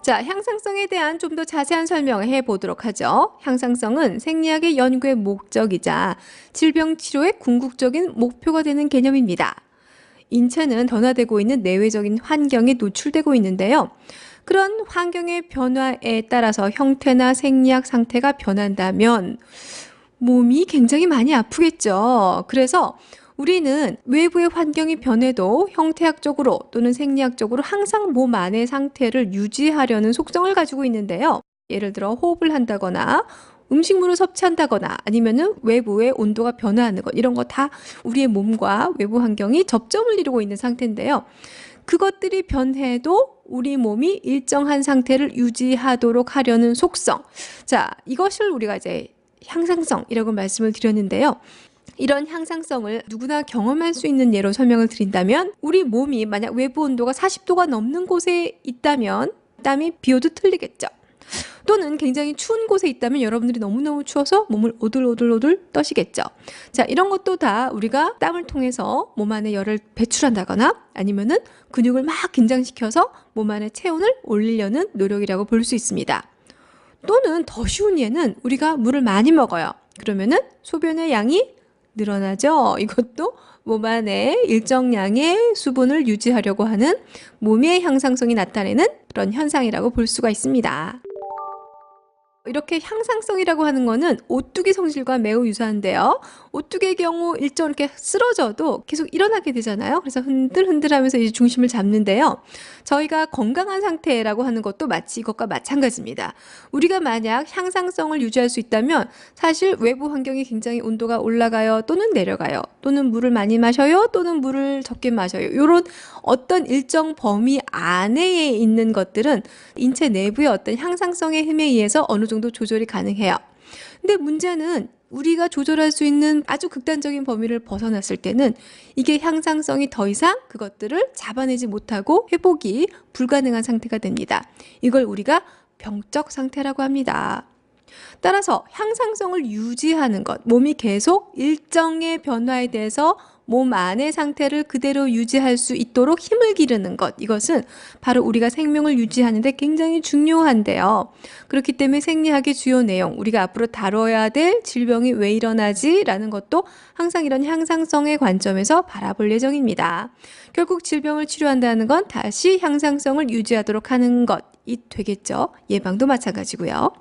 자, 향상성에 대한 좀 더 자세한 설명을 해보도록 하죠. 향상성은 생리학의 연구의 목적이자 질병 치료의 궁극적인 목표가 되는 개념입니다. 인체는 변화되고 있는 내외적인 환경에 노출되고 있는데요. 그런 환경의 변화에 따라서 형태나 생리학 상태가 변한다면 몸이 굉장히 많이 아프겠죠. 그래서 우리는 외부의 환경이 변해도 형태학적으로 또는 생리학적으로 항상 몸 안의 상태를 유지하려는 속성을 가지고 있는데요. 예를 들어 호흡을 한다거나 음식물을 섭취한다거나 아니면은 외부의 온도가 변화하는 것, 이런 거 다 우리의 몸과 외부 환경이 접점을 이루고 있는 상태인데요. 그것들이 변해도 우리 몸이 일정한 상태를 유지하도록 하려는 속성. 자, 이것을 우리가 이제 향상성이라고 말씀을 드렸는데요. 이런 향상성을 누구나 경험할 수 있는 예로 설명을 드린다면, 우리 몸이 만약 외부 온도가 40도가 넘는 곳에 있다면 땀이 비오도 틀리겠죠. 또는 굉장히 추운 곳에 있다면 여러분들이 너무너무 추워서 몸을 오들오들오들 떠시겠죠. 자, 이런 것도 다 우리가 땀을 통해서 몸 안에 열을 배출한다거나 아니면은 근육을 막 긴장시켜서 몸 안의 체온을 올리려는 노력이라고 볼 수 있습니다. 또는 더 쉬운 예는 우리가 물을 많이 먹어요. 그러면은 소변의 양이 늘어나죠. 이것도 몸 안에 일정량의 수분을 유지하려고 하는 몸의 향상성이 나타내는 그런 현상이라고 볼 수가 있습니다. 이렇게 향상성이라고 하는 거는 오뚜기 성질과 매우 유사한데요. 오뚜기의 경우 일정 이렇게 쓰러져도 계속 일어나게 되잖아요. 그래서 흔들흔들하면서 이제 중심을 잡는데요. 저희가 건강한 상태라고 하는 것도 마치 이것과 마찬가지입니다. 우리가 만약 향상성을 유지할 수 있다면 사실 외부 환경이 굉장히 온도가 올라가요, 또는 내려가요, 또는 물을 많이 마셔요, 또는 물을 적게 마셔요, 이런 어떤 일정 범위 안에 있는 것들은 인체 내부의 어떤 향상성의 힘에 의해서 어느 정도 조절이 가능해요. 근데 문제는 우리가 조절할 수 있는 아주 극단적인 범위를 벗어났을 때는 이게 향상성이 더 이상 그것들을 잡아내지 못하고 회복이 불가능한 상태가 됩니다. 이걸 우리가 병적 상태라고 합니다. 따라서 향상성을 유지하는 것, 몸이 계속 일정의 변화에 대해서 몸 안의 상태를 그대로 유지할 수 있도록 힘을 기르는 것, 이것은 바로 우리가 생명을 유지하는 데 굉장히 중요한데요. 그렇기 때문에 생리학의 주요 내용, 우리가 앞으로 다뤄야 될 질병이 왜 일어나지? 라는 것도 항상 이런 향상성의 관점에서 바라볼 예정입니다. 결국 질병을 치료한다는 건 다시 향상성을 유지하도록 하는 것이 되겠죠. 예방도 마찬가지고요.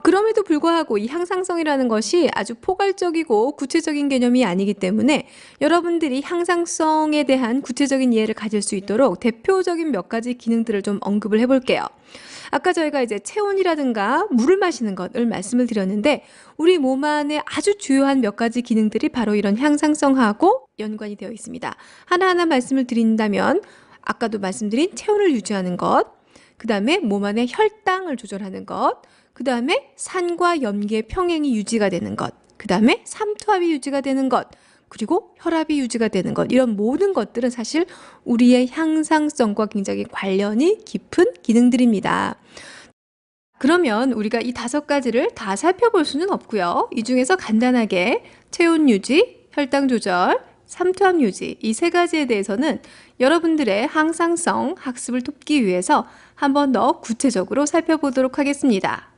그럼에도 불구하고 이 향상성이라는 것이 아주 포괄적이고 구체적인 개념이 아니기 때문에 여러분들이 향상성에 대한 구체적인 이해를 가질 수 있도록 대표적인 몇 가지 기능들을 좀 언급을 해볼게요. 아까 저희가 이제 체온이라든가 물을 마시는 것을 말씀을 드렸는데, 우리 몸 안에 아주 주요한 몇 가지 기능들이 바로 이런 향상성하고 연관이 되어 있습니다. 하나하나 말씀을 드린다면, 아까도 말씀드린 체온을 유지하는 것, 그 다음에 몸 안의 혈당을 조절하는 것, 그 다음에 산과 염기의 평행이 유지가 되는 것, 그 다음에 삼투압이 유지가 되는 것, 그리고 혈압이 유지가 되는 것, 이런 모든 것들은 사실 우리의 향상성과 굉장히 관련이 깊은 기능들입니다. 그러면 우리가 이 5가지를 다 살펴볼 수는 없고요. 이 중에서 간단하게 체온 유지, 혈당 조절, 삼투압 유지, 이 3가지에 대해서는 여러분들의 향상성 학습을 돕기 위해서 한 번 더 구체적으로 살펴보도록 하겠습니다.